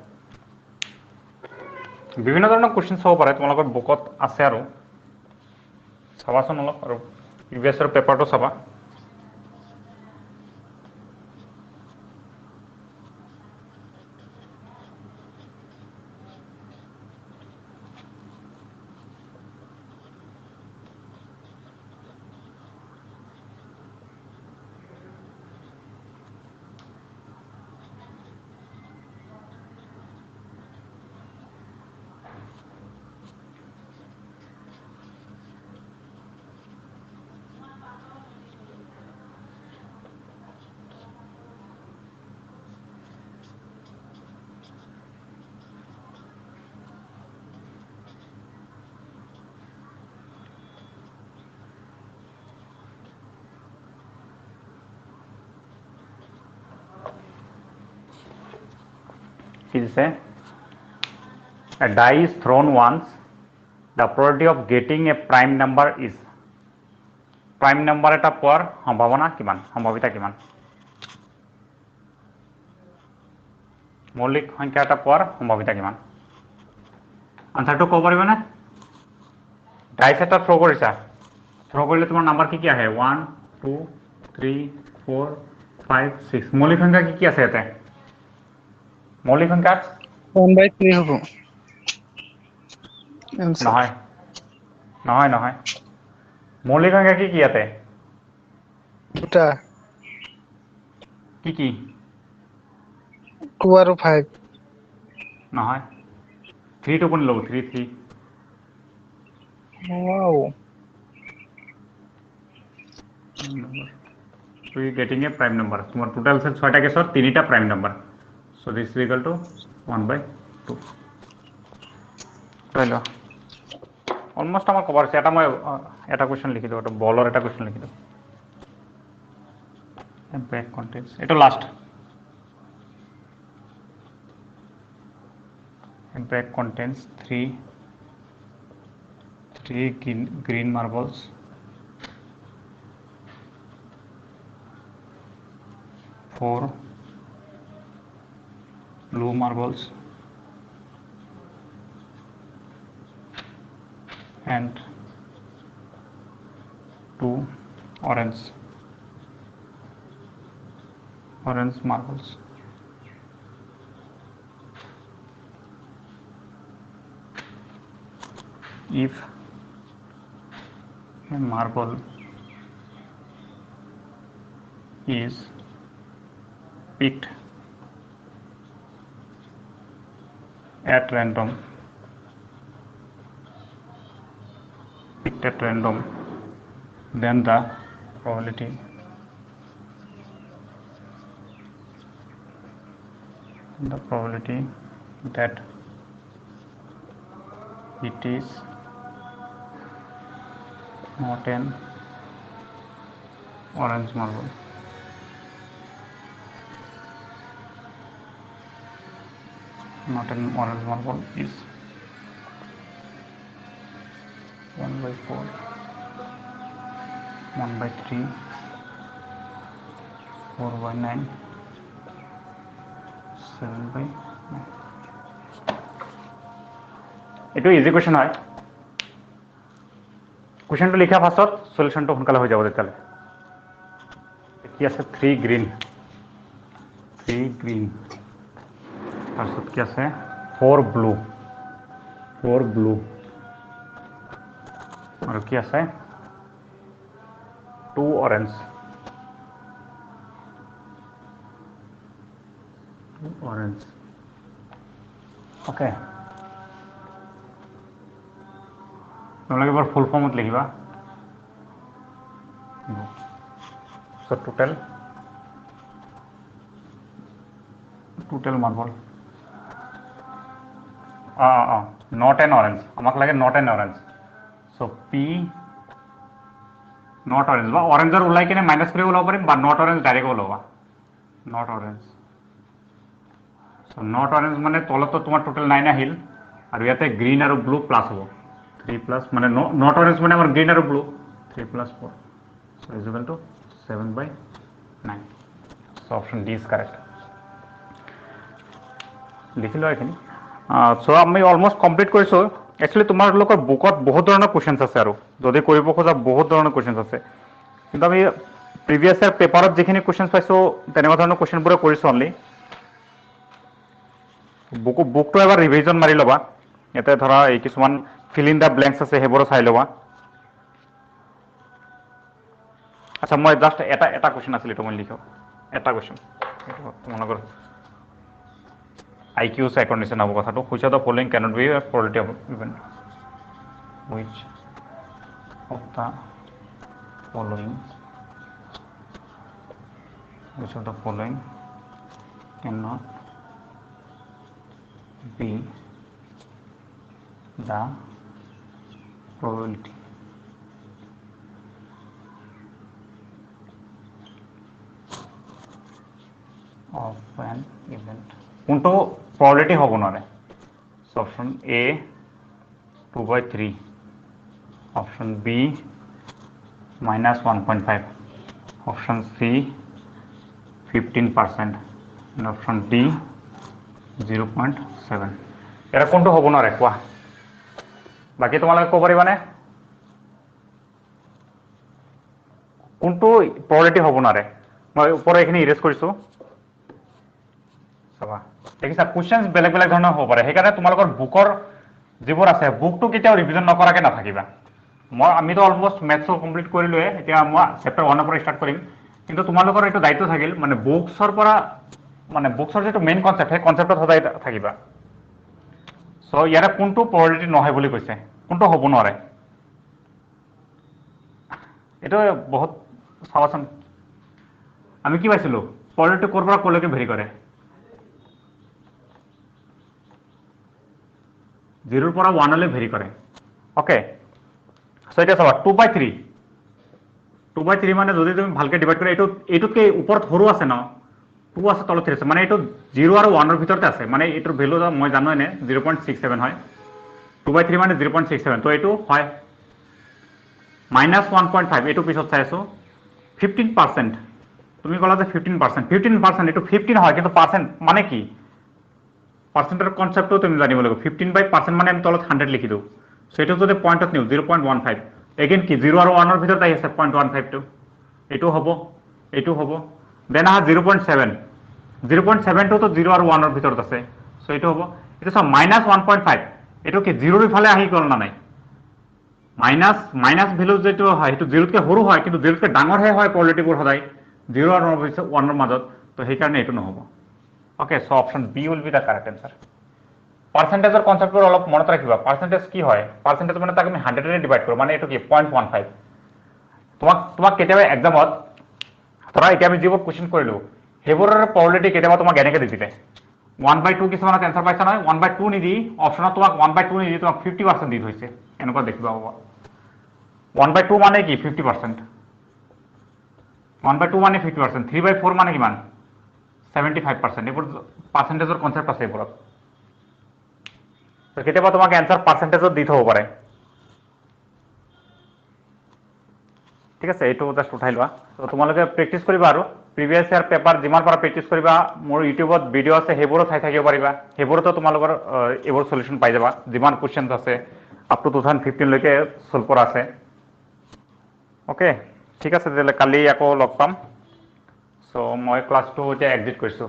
বিভিন্ন ধৰণৰ কোৱেশ্চন চাব পাৰে তোমালোকৰ বুকত আছে আৰু চাবাচোন অলপ আৰু প্ৰিভিয়াছৰ পেপাৰটো চাবা কি দিছে a die is thrown once the probability of getting a prime number is prime number এটা পোৱাৰ সম্ভাৱনা কিমান সম্ভাৱিতা কিমান মৌলিক সংখ্যা এটা পোৱাৰ সম্ভাৱিতা কিমান আনসাৰটো ক'ব পাৰিবানে ডাইচ এটা থ্ৰ' কৰিছা থ্ৰ' কৰিলে তোমাৰ নাম্বাৰ কি কি আহে 1 2 3 4 5 6 মৌলিক সংখ্যা কি কি আছে ইয়াতে মৌলিক সংখ্যা 1/3 হ'ব answer নহয় নহয় নহয় মৌলিক সংখ্যা কি কি ইয়াতে দুটা কি কি 2 আৰু 5 নহয় 3 টো কোন ল'ব 3 3 wow number so you getting a prime number তোমার টোটাল আছে 6টা কেসৰ 3টা prime number so this is equal to 1/2 তাইলো অলমোস্ট আমার কভার আছে এটা মই এটা কোশ্চেন লিখি দিও এটা বলৰ এটা কোশ্চেন লিখি দিও ব্যাক কন্টেন্টস এটা last back contents 3 green marbles 4 blue marbles and 2 orange marbles if a marble is picked at random then the probability that it is not an orange marble is 1/4 1/3 4/9 7/9 এটো easy question হয় কোৱেশ্চনটো লিখা ফাৰ্ষ্টত সলিউশনটো সোনকালে হৈ যাব তেতিয়ালে কি আছে 3 গ্ৰীণ ফাৰ্ষ্টত কি আছে 4 ব্লু আৰু কি আছে 2 অৰেঞ্জ ওকে তোমালোকে এবাৰ ফুল ফৰ্মত লিখিবা so total marble not an orange আমাক লাগে not an orange so P not orange বা অৰেঞ্জৰ ওলাই কিনে মাইনাছ কৰি ওলাব পাৰিম বা নট অৰেঞ্জ ডাইৰেক্ট ওলাবা not orange so not orange মানে তলতো তোমাৰ টোটেল 9 আহিল আৰু ইয়াতে গ্ৰীণ আৰু ব্লু প্লাস হ'ব 3 প্লাস মানে নট অৰেঞ্জ মানে আমাৰ গ্ৰীণ আৰু blue 3 + 4 so is equal to 7/9 So option D is correct. লিখিলো এইখিনি সো আমি অলমোস্ট কমপ্লিট কৰিছোঁ একচুৱেলি তোমালোকৰ বুকত বহুত ধৰণৰ কুৱেশ্যনছ আছে আৰু যদি কৰিব খোজা বহুত ধৰণৰ কুৱেশ্যনছ আছে কিন্তু আমি প্ৰিভিয়াছ ইয়াৰ পেপাৰত যিখিনি কুৱেশ্যনছ পাইছোঁ তেনেকুৱা ধৰণৰ কুৱেশ্যনবোৰে কৰিছোঁ অনলি বুকটো এবাৰ ৰিভিজন মাৰি ল'বা ইয়াতে ধৰা এই কিছুমান ফিল ইন দ্য ব্লেংকছ আছে সেইবোৰো চাই ল'বা আচ্ছা মই জাষ্ট এটা কুৱেশ্যন আছিল এইটো মই লিখো এটা কুৱেশ্যন তোমালোকৰ IQ check condition of কথাটো which of the following cannot be a probability of event which of the following cannot be the probability of an event কোনটো probability হ'ব নোৱাৰে so option A 2/3 option B -1.5 option C 15% and option D 0.7 এটা কোনটো হ'ব নোৱাৰে কোৱা বাকি তোমালোকে ক'ব পাৰিবানে কোনটো probability হ'ব নোৱাৰে মই ওপৰৰ এইখিনি ইৰেজ কৰিছোঁ চাবা দেখিছা কুৱেশ্যনছ বেলেগ বেলেগ ধৰণৰ হ'ব পাৰে সেইকাৰণে তোমালোকৰ বুকৰ যিবোৰ আছে বুকটো কেতিয়াও ৰিভিজন নকৰাকৈ নাথাকিবা আমিতো অলমোষ্ট মেথছো কমপ্লিট কৰিলোৱে এতিয়া মই চেপ্টাৰ 1 পৰা ষ্টাৰ্ট কৰিম কিন্তু তোমালোকৰ এইটো দায়িত্ব থাকিল মানে বুকছৰ পৰা মানে বুকছৰ যিটো মেইন কনচেপ্ট সেই কনচেপ্টত সদায় থাকিবা চ' ইয়াৰে কোনটো probability নহয় বুলি কৈছে কোনটো হ'ব নোৱাৰে এইটো বহুত চাবাচোন আমি কি পাইছিলোঁ probability ক'ৰ পৰা ক'লৈকে ভেৰি কৰে 0 পৰা 1 লৈ ভেৰি কৰে ওকে সো এটা চাবা 2/3 মানে যদি তুমি ভালকে ডিভাইড কৰা এইটোতকে ওপৰত সৰু আছে ন 2 আছে তলত 3 আছে মানে এইটো 0 আৰু 1 ৰ ভিতৰতে আছে মানে এইটোৰ ভ্যালু মই জানো এনে 0.67 হয় 2/3 মানে 0.67 তো এইটো হয় -1.5 এইটো পিছত চাই আছো 15% তুমি ক'লা যে 15% এইটো 15 হয় কিন্তু পার্সেন্ট মানে কি পার্সেন্টের কনসেপ্টও তুমি জানিব লাগিব 15/% মানে আমি তলত 100 লিখি দিওঁ সো এইটো যদি পয়েন্টত নিও 0.15 এগেইন কি 0 আৰু 1 ৰ ভিতৰত আহি আছে 0.15 টো এইটো হ'ব দেন আহা 0.7 টো 0 আৰু 1 ৰ ভিতৰত আছে সো এইটো হ'ব এটা সব -1.5 এইটো কি 0 ৰ ফালে আহি গ'ল না নাই মাইনাস ভ্যালু যেটো হয় সেইটো 0 তকে সৰু হয় কিন্তু 0 তকে ডাঙৰ হে হয় probabilityবোৰ সদায় 0 আৰু 1 ৰ মাজত তো সেই কাৰণে এইটো নহব okay so option B will be the correct answer পাৰ্সেন্টেজৰ কনসেপ্টবোৰ অলপ মনত ৰাখিবা পাৰ্সেন্টেজ কি হয় পাৰ্সেন্টেজ মানে তাক আমি 100 ৰে ডিভাইড কৰো মানে এইটো কি 0.15 তোমাক কেতিয়াবা এক্সামত ধৰা এতিয়া আমি যিবোৰ কোৱেশ্চন কৰিলো হেবোৰৰ probability কেতিয়াবা তোমাক এনেকে দি দিলে 1/2 কিছুমানত आंसर পাইছা নহয় 1/2 নিদি অপচনত তোমাক 1/2 নিদি তোমাক 50% দি থৈছে এনেকুৱা দেখিবা 1/2 মানে কি 50% 1/2 মানে 50% 3/4 মানে কিমান 75% এইবোৰ পাৰ্সেন্টেজৰ কনসেপ্ট আছে এইবোৰত তো কেতিয়াবা তোমাক आंसर পাৰ্সেন্টেজত দি থব পাৰে ঠিক আছে এইটো জাস্ট উঠাই লোৱা তো তোমালোকে প্ৰেক্টিস কৰিবা আৰু প্ৰিভিয়াস ইয়াৰ পেপাৰ যিমান পৰা প্ৰেক্টিস কৰিবা মোৰ ইউটিউবত ভিডিও আছে হেবোৰো চাই থাকিব পাৰিবা হেবোৰতো তোমালোকৰ এবোৰ সলিউশন পাই যাবা যিমান কোৱেশ্চনছ আছে আপ টু 2015 লৈকে সলভ কৰা আছে ওকে ঠিক আছে তেতিয়াহ'লে কালি আকৌ লগ পাম সো মই ক্লাছটো এতিয়া এক্সিট কৰিছোঁ